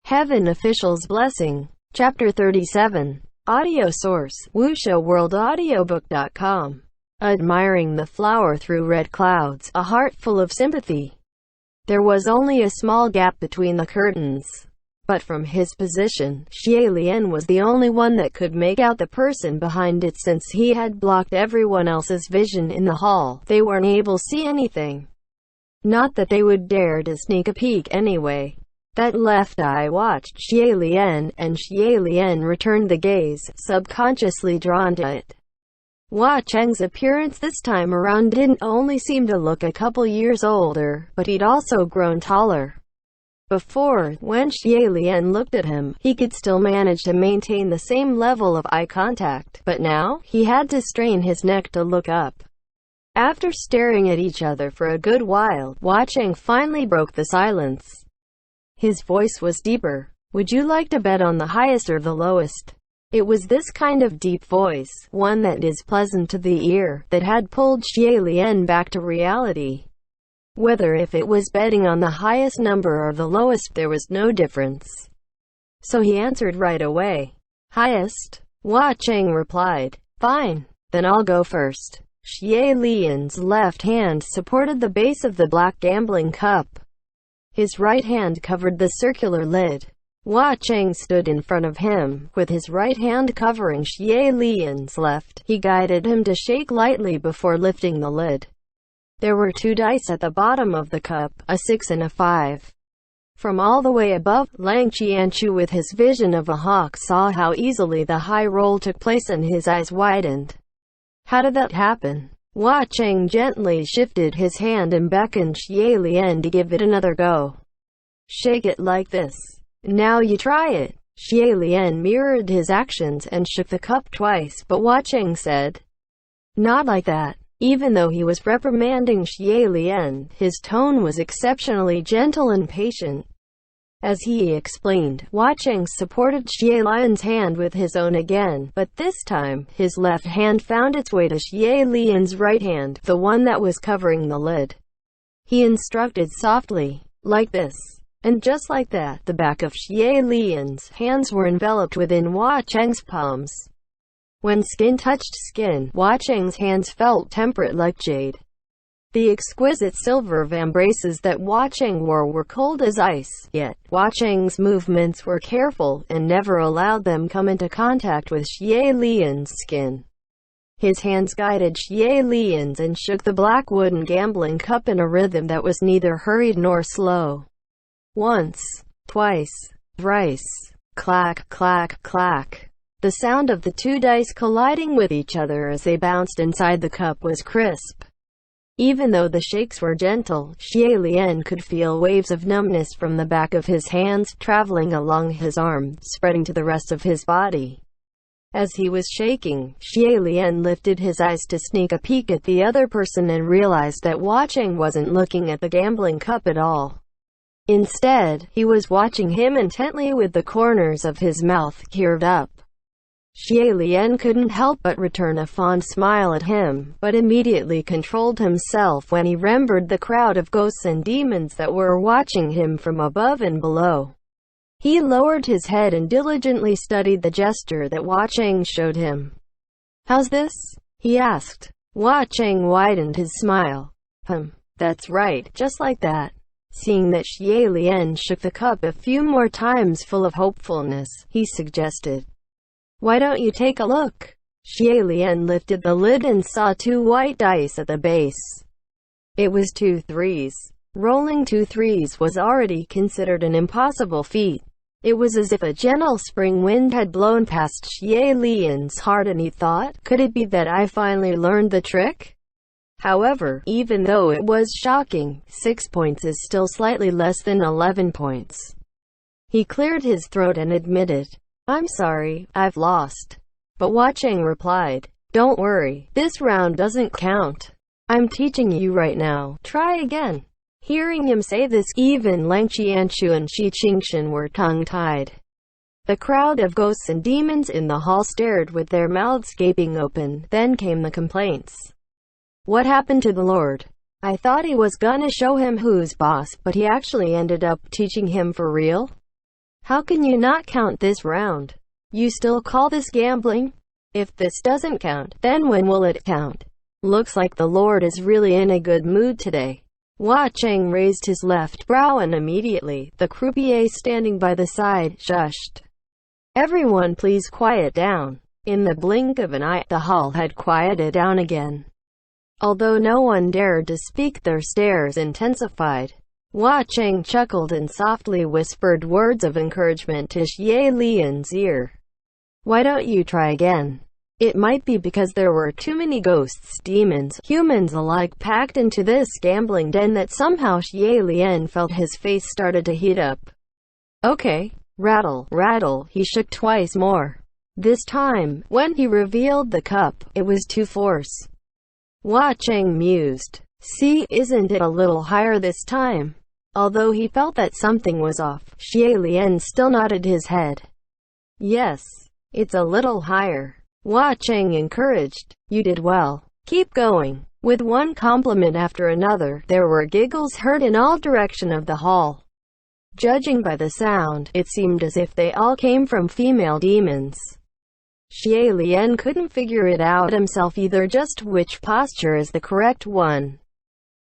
Heaven Official's Blessing. Chapter 37. Audio source: WuShoWorldAudiobook.com. Admiring the flower through red clouds, a heart full of sympathy. There was only a small gap between the curtains. But from his position, Xie Lian was the only one that could make out the person behind it since he had blocked everyone else's vision in the hall. They weren't able to see anything. Not that they would dare to sneak a peek anyway. That left eye watched Xie Lian, and Xie Lian returned the gaze, subconsciously drawn to it. Hua Cheng's appearance this time around didn't only seem to look a couple years older, but he'd also grown taller. Before, when Xie Lian looked at him, he could still manage to maintain the same level of eye contact, but now, he had to strain his neck to look up. After staring at each other for a good while, Hua Cheng finally broke the silence. His voice was deeper. "Would you like to bet on the highest or the lowest?" It was this kind of deep voice, one that is pleasant to the ear, that had pulled Xie Lian back to reality. Whether if it was betting on the highest number or the lowest, there was no difference. So he answered right away. "Highest?" Hua Cheng replied. "Fine. Then I'll go first." Xie Lian's left hand supported the base of the black gambling cup. His right hand covered the circular lid. Hua Cheng stood in front of him, with his right hand covering Xie Lian's left. He guided him to shake lightly before lifting the lid. There were two dice at the bottom of the cup, a 6 and a 5. From all the way above, Lang Qianchu with his vision of a hawk saw how easily the high roll took place and his eyes widened. How did that happen? Hua Cheng gently shifted his hand and beckoned Xie Lian to give it another go. "Shake it like this. Now you try it." Xie Lian mirrored his actions and shook the cup twice, but Hua Cheng said, "Not like that." Even though he was reprimanding Xie Lian, his tone was exceptionally gentle and patient. As he explained, Hua Cheng supported Xie Lian's hand with his own again, but this time, his left hand found its way to Xie Lian's right hand, the one that was covering the lid. He instructed softly, "Like this." And just like that, the back of Xie Lian's hands were enveloped within Hua Cheng's palms. When skin touched skin, Hua Cheng's hands felt temperate like jade. The exquisite silver vambraces that Hua Cheng wore were cold as ice, yet Hua Cheng's movements were careful, and never allowed them come into contact with Xie Lian's skin. His hands guided Xie Lian's and shook the black wooden gambling cup in a rhythm that was neither hurried nor slow. Once, twice, thrice, clack, clack, clack. The sound of the two dice colliding with each other as they bounced inside the cup was crisp. Even though the shakes were gentle, Xie Lian could feel waves of numbness from the back of his hands, traveling along his arm, spreading to the rest of his body. As he was shaking, Xie Lian lifted his eyes to sneak a peek at the other person and realized that Hua Cheng wasn't looking at the gambling cup at all. Instead, he was watching him intently with the corners of his mouth curved up. Xie Lian couldn't help but return a fond smile at him, but immediately controlled himself when he remembered the crowd of ghosts and demons that were watching him from above and below. He lowered his head and diligently studied the gesture that Hua Cheng showed him. "How's this?" he asked. Hua Cheng widened his smile. That's right, just like that." Seeing that Xie Lian shook the cup a few more times full of hopefulness, he suggested, "Why don't you take a look?" Xie Lian lifted the lid and saw two white dice at the base. It was 2 threes. Rolling 2 threes was already considered an impossible feat. It was as if a gentle spring wind had blown past Xie Lian's heart and he thought, "Could it be that I finally learned the trick?" However, even though it was shocking, 6 points is still slightly less than 11 points. He cleared his throat and admitted, "I'm sorry, I've lost." But Hua Cheng replied, "Don't worry, this round doesn't count. I'm teaching you right now. Try again." Hearing him say this, even Lang Qianchu and Shi Qingshan were tongue-tied. The crowd of ghosts and demons in the hall stared with their mouths gaping open. Then came the complaints. "What happened to the Lord? I thought he was gonna show him who's boss, but he actually ended up teaching him for real?" How can you not count this round? You still call this gambling? If this doesn't count, then when will it count? Looks like the Lord is really in a good mood today. Hua Cheng raised his left brow and immediately, the croupier standing by the side, shushed. Everyone please quiet down. In the blink of an eye, the hall had quieted down again. Although no one dared to speak, their stares intensified. Hua Cheng chuckled and softly whispered words of encouragement to Xie Lian's ear. Why don't you try again? It might be because there were too many ghosts, demons, humans alike packed into this gambling den that somehow Xie Lian felt his face started to heat up. Okay. Rattle, rattle, he shook twice more. This time, when he revealed the cup, it was too force. Hua Cheng mused. See, isn't it a little higher this time? Although he felt that something was off, Xie Lian still nodded his head. Yes, it's a little higher. Hua Cheng encouraged. You did well. Keep going. With one compliment after another, there were giggles heard in all directions of the hall. Judging by the sound, it seemed as if they all came from female demons. Xie Lian couldn't figure it out himself either, just which posture is the correct one.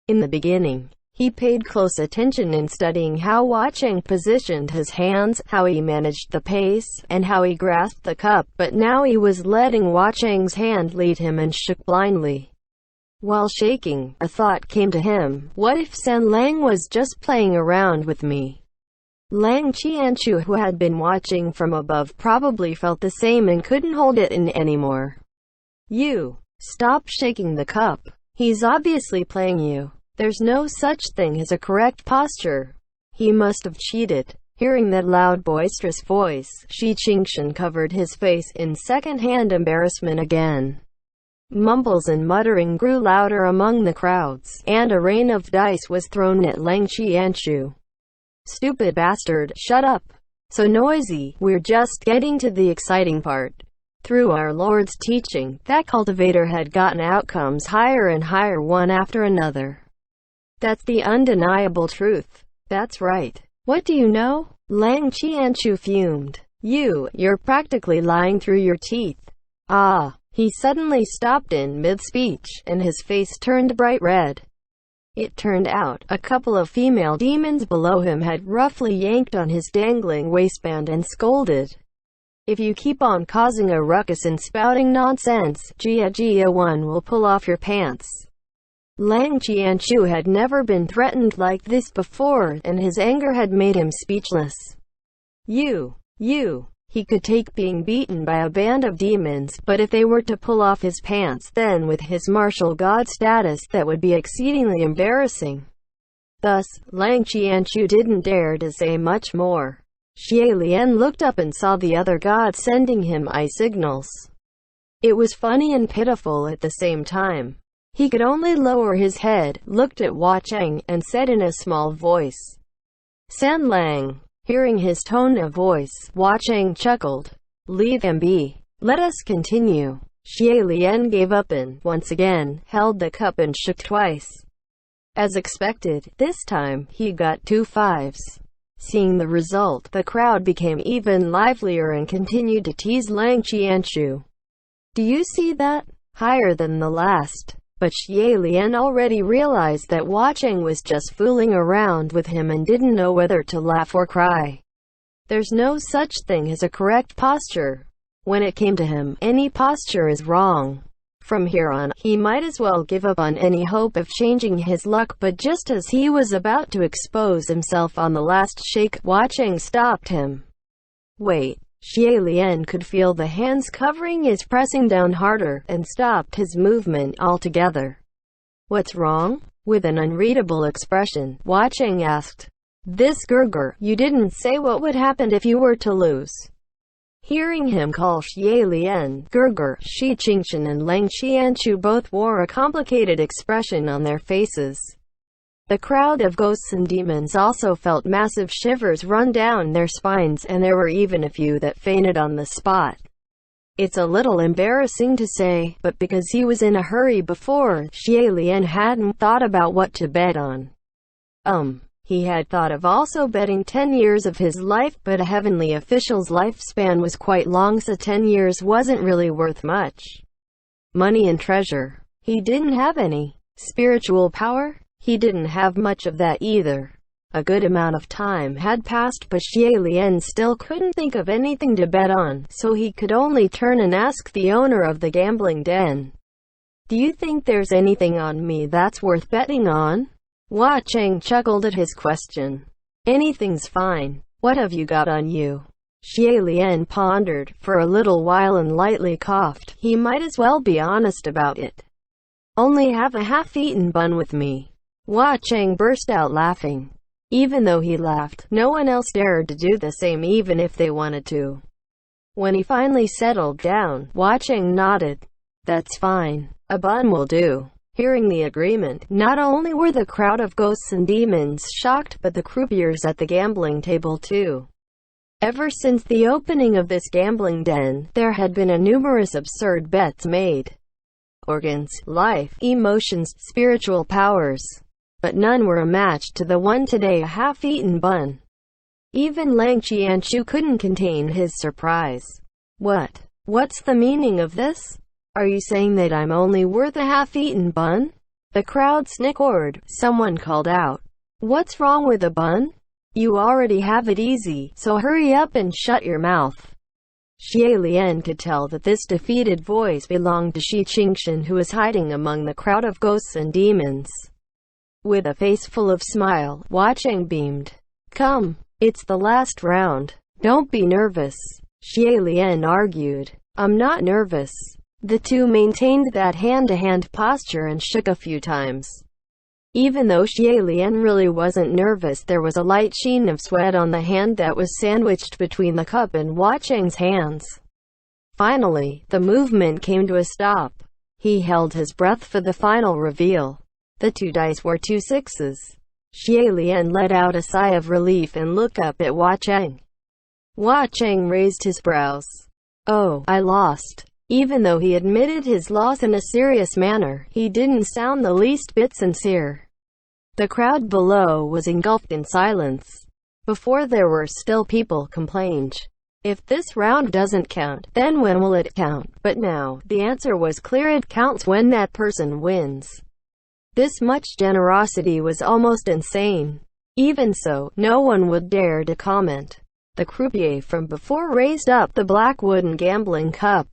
In the beginning, he paid close attention in studying how Hua Cheng positioned his hands, how he managed the pace, and how he grasped the cup, but now he was letting Hua Cheng's hand lead him and shook blindly. While shaking, a thought came to him. What if San Lang was just playing around with me? Lang Qianchu, who had been watching from above, probably felt the same and couldn't hold it in anymore. You, stop shaking the cup. He's obviously playing you. There's no such thing as a correct posture. He must have cheated. Hearing that loud, boisterous voice, Shi Qingshan covered his face in second-hand embarrassment again. Mumbles and muttering grew louder among the crowds, and a rain of dice was thrown at Lang Qianchu. Stupid bastard, shut up. So noisy, we're just getting to the exciting part. Through our Lord's teaching, that cultivator had gotten outcomes higher and higher one after another. That's the undeniable truth. That's right. What do you know? Lang Qianchu fumed. You're practically lying through your teeth. Ah. He suddenly stopped in mid-speech, and his face turned bright red. It turned out, a couple of female demons below him had roughly yanked on his dangling waistband and scolded. If you keep on causing a ruckus and spouting nonsense, Jia One will pull off your pants. Lang Qianchu had never been threatened like this before, and his anger had made him speechless. He could take being beaten by a band of demons, but if they were to pull off his pants, then with his martial god status, that would be exceedingly embarrassing. Thus, Lang Qianchu didn't dare to say much more. Xie Lian looked up and saw the other god sending him eye signals. It was funny and pitiful at the same time. He could only lower his head, looked at Hua Cheng, and said in a small voice, San Lang. Hearing his tone of voice, Hua Cheng chuckled. Leave him be. Let us continue. Xie Lian gave up and, once again, held the cup and shook twice. As expected, this time, he got 2 5s. Seeing the result, the crowd became even livelier and continued to tease Lang Qianchu. Do you see that? Higher than the last. But Xie Lian already realized that Hua Cheng was just fooling around with him and didn't know whether to laugh or cry. There's no such thing as a correct posture. When it came to him, any posture is wrong. From here on, he might as well give up on any hope of changing his luck, but just as he was about to expose himself on the last shake, Hua Cheng stopped him. Wait. Xie Lian could feel the hands covering his pressing down harder, and stopped his movement altogether. What's wrong? With an unreadable expression, Hua Cheng asked. This Gurgur, you didn't say what would happen if you were to lose. Hearing him call Xie Lian Gurgur, Shi Qingshan and Lang Qianchu both wore a complicated expression on their faces. The crowd of ghosts and demons also felt massive shivers run down their spines, and there were even a few that fainted on the spot. It's a little embarrassing to say, but because he was in a hurry before, Xie Lian hadn't thought about what to bet on. He had thought of also betting 10 years of his life, but a heavenly official's lifespan was quite long, so 10 years wasn't really worth much. Money and treasure. He didn't have any. Spiritual power? He didn't have much of that either. A good amount of time had passed, but Xie Lian still couldn't think of anything to bet on, so he could only turn and ask the owner of the gambling den. "Do you think there's anything on me that's worth betting on?" Hua Cheng chuckled at his question. "Anything's fine. What have you got on you?" Xie Lian pondered for a little while and lightly coughed. He might as well be honest about it. "Only have a half-eaten bun with me." Hua Cheng burst out laughing. Even though he laughed, no one else dared to do the same even if they wanted to. When he finally settled down, Hua Cheng nodded. "That's fine. A bun will do." Hearing the agreement, not only were the crowd of ghosts and demons shocked, but the croupiers at the gambling table too. Ever since the opening of this gambling den, there had been numerous absurd bets made. Organs, life, emotions, spiritual powers. But none were a match to the one today, a half-eaten bun. Even Lang Qianchu couldn't contain his surprise. What's the meaning of this? Are you saying that I'm only worth a half-eaten bun?" The crowd snickered. Someone called out, "What's wrong with a bun? You already have it easy, so hurry up and shut your mouth." Xie Lian could tell that this defeated voice belonged to Shi Qingshan, who was hiding among the crowd of ghosts and demons. With a face full of smile, Hua Cheng beamed. "Come, it's the last round. Don't be nervous." Xie Lian argued. "I'm not nervous." The two maintained that hand-to-hand posture and shook a few times. Even though Xie Lian really wasn't nervous, there was a light sheen of sweat on the hand that was sandwiched between the cup and Hua Cheng's hands. Finally, the movement came to a stop. He held his breath for the final reveal. The two dice were 2 sixes. Xie Lian let out a sigh of relief and looked up at Hua Cheng. Hua Cheng raised his brows. "Oh, I lost." Even though he admitted his loss in a serious manner, he didn't sound the least bit sincere. The crowd below was engulfed in silence. Before there were still people complained, "If this round doesn't count, then when will it count?" But now, the answer was clear: it counts when that person wins. This much generosity was almost insane. Even so, no one would dare to comment. The croupier from before raised up the black wooden gambling cup.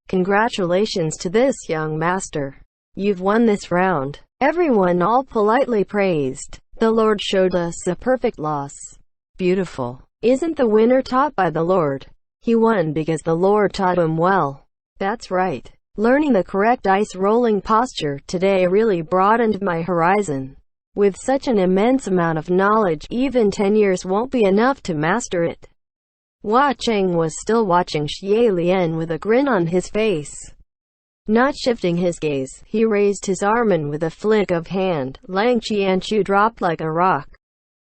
"Congratulations to this young master. You've won this round." Everyone all politely praised. "The Lord showed us a perfect loss." "Beautiful. Isn't the winner taught by the Lord? He won because the Lord taught him well." "That's right. Learning the correct dice rolling posture today really broadened my horizon. With such an immense amount of knowledge, even 10 years won't be enough to master it." Hua Cheng was still watching Xie Lian with a grin on his face. Not shifting his gaze, he raised his arm and with a flick of hand, Lang Qianchu dropped like a rock.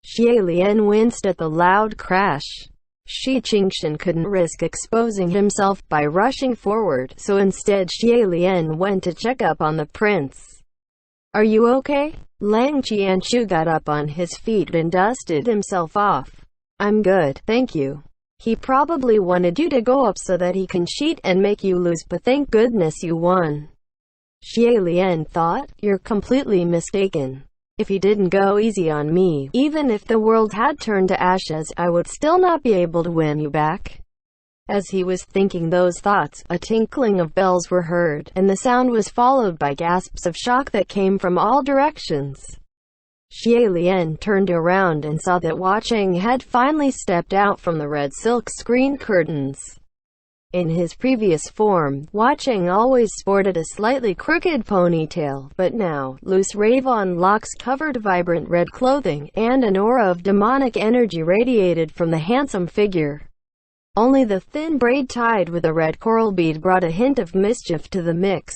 Xie Lian winced at the loud crash. Shi Qingshan couldn't risk exposing himself by rushing forward, so instead Xie Lian went to check up on the prince. "Are you okay?" Lang Qianchu got up on his feet and dusted himself off. "I'm good, thank you. He probably wanted you to go up so that he can cheat and make you lose, but thank goodness you won." Xie Lian thought, "You're completely mistaken. If he didn't go easy on me, even if the world had turned to ashes, I would still not be able to win you back." As he was thinking those thoughts, a tinkling of bells were heard, and the sound was followed by gasps of shock that came from all directions. Xie Lian turned around and saw that Hua Cheng had finally stepped out from the red silk screen curtains. In his previous form, Hua Cheng always sported a slightly crooked ponytail, but now, loose raven locks covered vibrant red clothing, and an aura of demonic energy radiated from the handsome figure. Only the thin braid tied with a red coral bead brought a hint of mischief to the mix.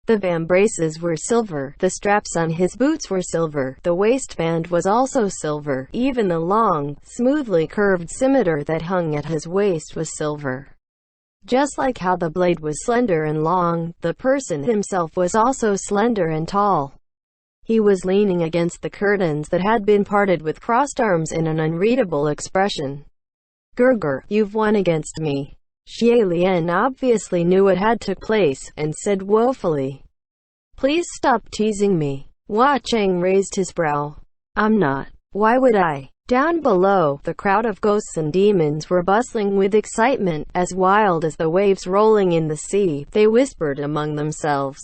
The vambraces were silver, the straps on his boots were silver, the waistband was also silver, even the long, smoothly curved scimitar that hung at his waist was silver. Just like how the blade was slender and long, the person himself was also slender and tall. He was leaning against the curtains that had been parted with crossed arms in an unreadable expression. "Gerger, you've won against me." Xie Lian obviously knew what had took place, and said woefully, "Please stop teasing me." Hua Cheng raised his brow. "I'm not. Why would I?" Down below, the crowd of ghosts and demons were bustling with excitement, as wild as the waves rolling in the sea. They whispered among themselves,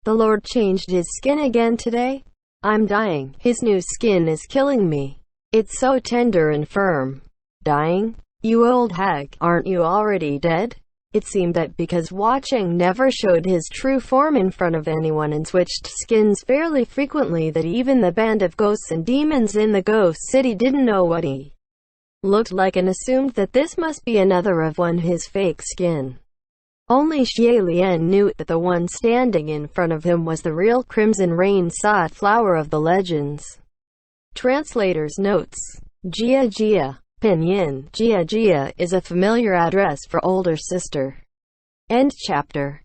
"The Lord changed his skin again today? I'm dying. His new skin is killing me. It's so tender and firm." "Dying? You old hag, aren't you already dead?" It seemed that because Hua Cheng never showed his true form in front of anyone and switched skins fairly frequently, that even the band of ghosts and demons in the ghost city didn't know what he looked like and assumed that this must be another of his fake skin. Only Xie Lian knew that the one standing in front of him was the real Crimson Rain sought flower of the legends. Translator's notes. Jia Jia. Pinyin, Jia Jia, is a familiar address for older sister. End chapter.